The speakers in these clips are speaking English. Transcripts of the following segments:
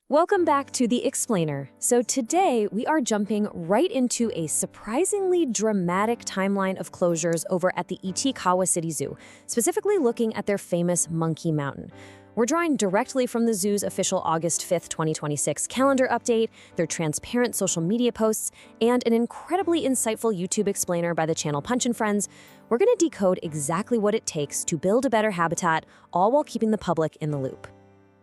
Welcome back to The Explainer. So today we are jumping right into a surprisingly dramatic timeline of closures over at the Ichikawa City Zoo, specifically looking at their famous Monkey Mountain. We're drawing directly from the zoo's official August 5th, 2026 calendar update, their transparent social media posts, and an incredibly insightful YouTube explainer by the channel Punch and Friends. We're going to decode exactly what it takes to build a better habitat, all while keeping the public in the loop.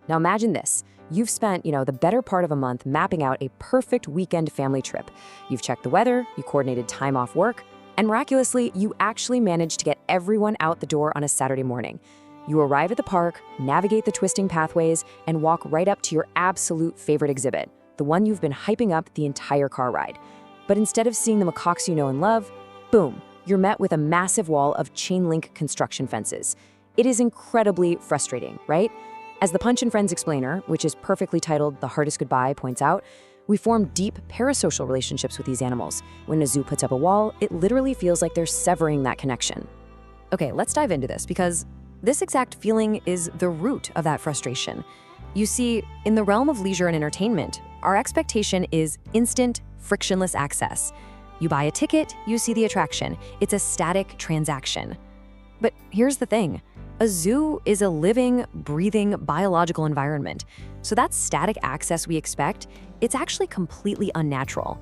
Now imagine this. You've spent, the better part of a month mapping out a perfect weekend family trip. You've checked the weather, you coordinated time off work, and miraculously, you actually managed to get everyone out the door on a Saturday morning. You arrive at the park, navigate the twisting pathways, and walk right up to your absolute favorite exhibit, the one you've been hyping up the entire car ride. But instead of seeing the macaques you know and love, boom, you're met with a massive wall of chain-link construction fences. It is incredibly frustrating, right? As the Punch and Friends explainer, which is perfectly titled The Hardest Goodbye, points out, we form deep parasocial relationships with these animals. When a zoo puts up a wall, it literally feels like they're severing that connection. Okay, let's dive into this because this exact feeling is the root of that frustration. You see, in the realm of leisure and entertainment, our expectation is instant, frictionless access. You buy a ticket, you see the attraction. It's a static transaction. But here's the thing. A zoo is a living, breathing, biological environment. So that static access we expect, it's actually completely unnatural.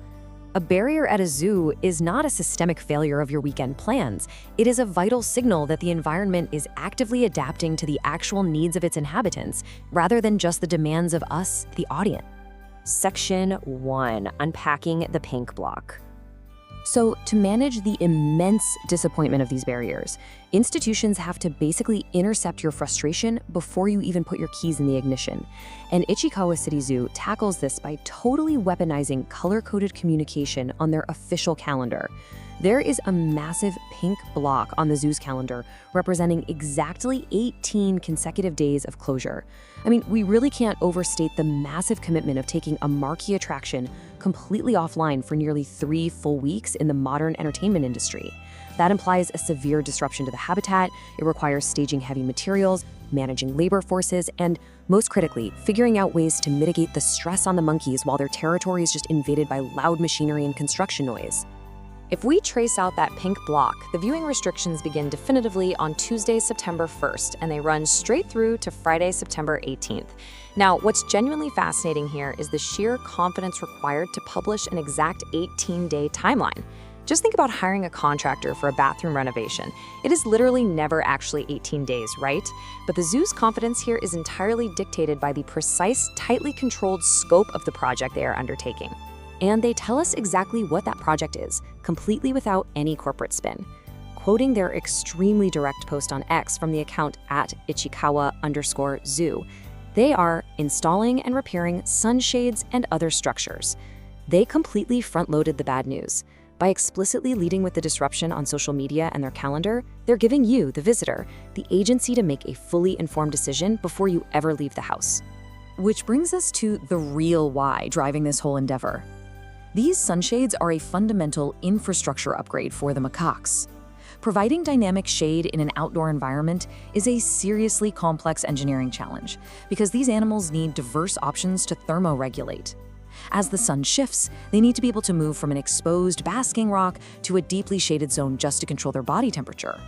A barrier at a zoo is not a systemic failure of your weekend plans. It is a vital signal that the environment is actively adapting to the actual needs of its inhabitants, rather than just the demands of us, the audience. Section 1. Unpacking the pink block. So to manage the immense disappointment of these barriers, institutions have to basically intercept your frustration before you even put your keys in the ignition. And Ichikawa City Zoo tackles this by totally weaponizing color-coded communication on their official calendar. There is a massive pink block on the zoo's calendar representing exactly 18 consecutive days of closure. I mean, we really can't overstate the massive commitment of taking a marquee attraction completely offline for nearly 3 full weeks in the modern entertainment industry. That implies a severe disruption to the habitat. It requires staging heavy materials, managing labor forces, and most critically, figuring out ways to mitigate the stress on the monkeys while their territory is just invaded by loud machinery and construction noise. If we trace out that pink block, the viewing restrictions begin definitively on Tuesday, September 1st, and they run straight through to Friday, September 18th. Now, what's genuinely fascinating here is the sheer confidence required to publish an exact 18-day timeline. Just think about hiring a contractor for a bathroom renovation. It is literally never actually 18 days, right? But the zoo's confidence here is entirely dictated by the precise, tightly controlled scope of the project they are undertaking. And they tell us exactly what that project is, completely without any corporate spin. Quoting their extremely direct post on X from the account at Ichikawa_zoo, they are installing and repairing sunshades and other structures. They completely front-loaded the bad news. By explicitly leading with the disruption on social media and their calendar, they're giving you, the visitor, the agency to make a fully informed decision before you ever leave the house. Which brings us to the real why driving this whole endeavor. These sunshades are a fundamental infrastructure upgrade for the macaques. Providing dynamic shade in an outdoor environment is a seriously complex engineering challenge because these animals need diverse options to thermoregulate. As the sun shifts, they need to be able to move from an exposed basking rock to a deeply shaded zone just to control their body temperature.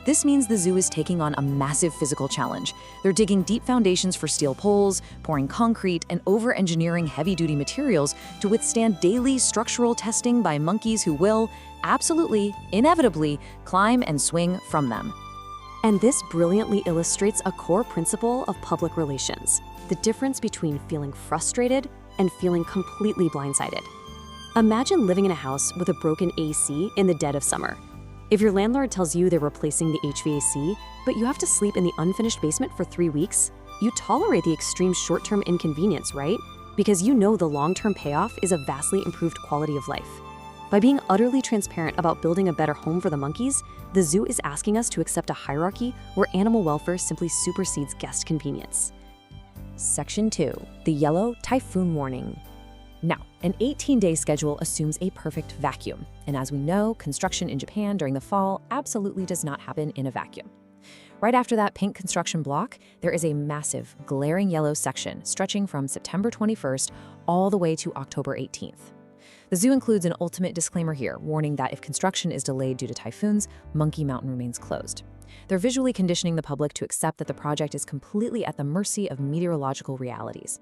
This means the zoo is taking on a massive physical challenge. They're digging deep foundations for steel poles, pouring concrete, and over-engineering heavy-duty materials to withstand daily structural testing by monkeys who will, absolutely, inevitably, climb and swing from them. And this brilliantly illustrates a core principle of public relations, the difference between feeling frustrated and feeling completely blindsided. Imagine living in a house with a broken AC in the dead of summer. If your landlord tells you they're replacing the HVAC, but you have to sleep in the unfinished basement for 3 weeks, you tolerate the extreme short-term inconvenience, right? Because you know the long-term payoff is a vastly improved quality of life. By being utterly transparent about building a better home for the monkeys, the zoo is asking us to accept a hierarchy where animal welfare simply supersedes guest convenience. Section 2. The Yellow Typhoon Warning. Now, an 18-day schedule assumes a perfect vacuum, and as we know, construction in Japan during the fall absolutely does not happen in a vacuum. Right after that pink construction block, there is a massive, glaring yellow section stretching from September 21st all the way to October 18th. The zoo includes an ultimate disclaimer here, warning that if construction is delayed due to typhoons, Monkey Mountain remains closed. They're visually conditioning the public to accept that the project is completely at the mercy of meteorological realities.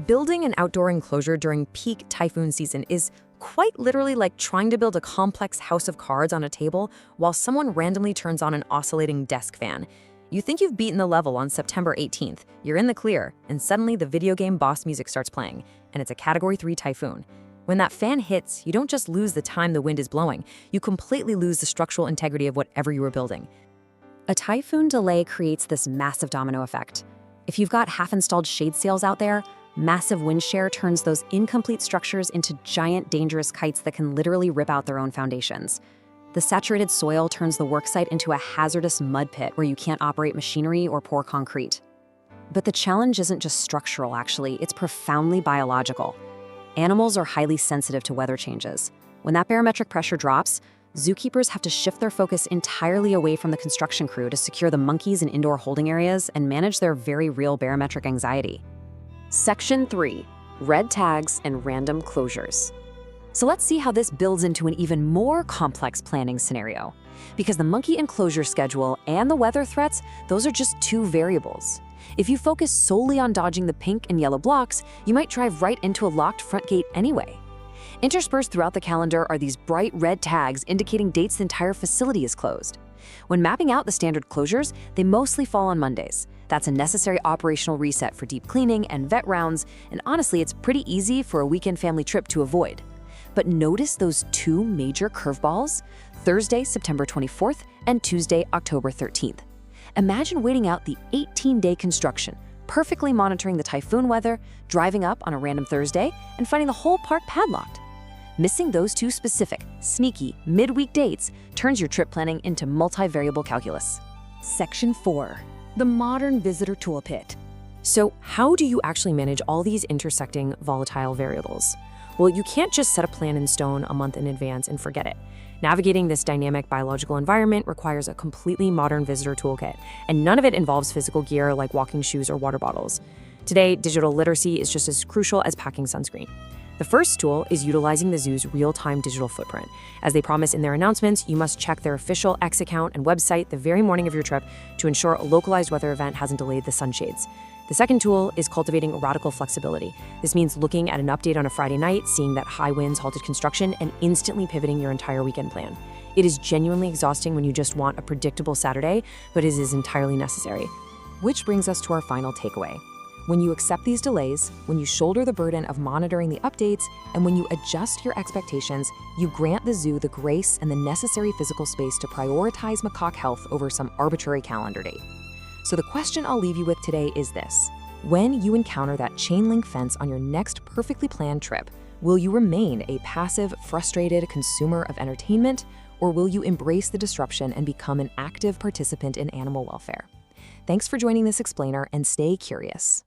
Building an outdoor enclosure during peak typhoon season is quite literally like trying to build a complex house of cards on a table while someone randomly turns on an oscillating desk fan. You think you've beaten the level on September 18th, you're in the clear, and suddenly the video game boss music starts playing, and it's a Category 3 typhoon. When that fan hits, you don't just lose the time the wind is blowing, you completely lose the structural integrity of whatever you were building. A typhoon delay creates this massive domino effect. If you've got half-installed shade sails out there, massive wind shear turns those incomplete structures into giant, dangerous kites that can literally rip out their own foundations. The saturated soil turns the worksite into a hazardous mud pit where you can't operate machinery or pour concrete. But the challenge isn't just structural, actually, it's profoundly biological. Animals are highly sensitive to weather changes. When that barometric pressure drops, zookeepers have to shift their focus entirely away from the construction crew to secure the monkeys in indoor holding areas and manage their very real barometric anxiety. Section 3. Red tags and random closures. So let's see how this builds into an even more complex planning scenario. Because the monkey enclosure schedule and the weather threats, those are just two variables. If you focus solely on dodging the pink and yellow blocks, you might drive right into a locked front gate anyway. Interspersed throughout the calendar are these bright red tags indicating dates the entire facility is closed. When mapping out the standard closures, they mostly fall on Mondays. That's a necessary operational reset for deep cleaning and vet rounds, and honestly, it's pretty easy for a weekend family trip to avoid. But notice those two major curveballs, Thursday, September 24th, and Tuesday, October 13th. Imagine waiting out the 18-day construction, perfectly monitoring the typhoon weather, driving up on a random Thursday, and finding the whole park padlocked. Missing those two specific, sneaky, midweek dates turns your trip planning into multivariable calculus. Section 4. The modern visitor toolkit. So how do you actually manage all these intersecting volatile variables? Well, you can't just set a plan in stone a month in advance and forget it. Navigating this dynamic biological environment requires a completely modern visitor toolkit, and none of it involves physical gear like walking shoes or water bottles. Today, digital literacy is just as crucial as packing sunscreen. The first tool is utilizing the zoo's real-time digital footprint. As they promise in their announcements, you must check their official X account and website the very morning of your trip to ensure a localized weather event hasn't delayed the sunshades. The second tool is cultivating radical flexibility. This means looking at an update on a Friday night, seeing that high winds halted construction, and instantly pivoting your entire weekend plan. It is genuinely exhausting when you just want a predictable Saturday, but it is entirely necessary. Which brings us to our final takeaway. When you accept these delays, when you shoulder the burden of monitoring the updates, and when you adjust your expectations, you grant the zoo the grace and the necessary physical space to prioritize macaque health over some arbitrary calendar date. So the question I'll leave you with today is this. When you encounter that chain link fence on your next perfectly planned trip, will you remain a passive, frustrated consumer of entertainment, or will you embrace the disruption and become an active participant in animal welfare? Thanks for joining this explainer, and stay curious.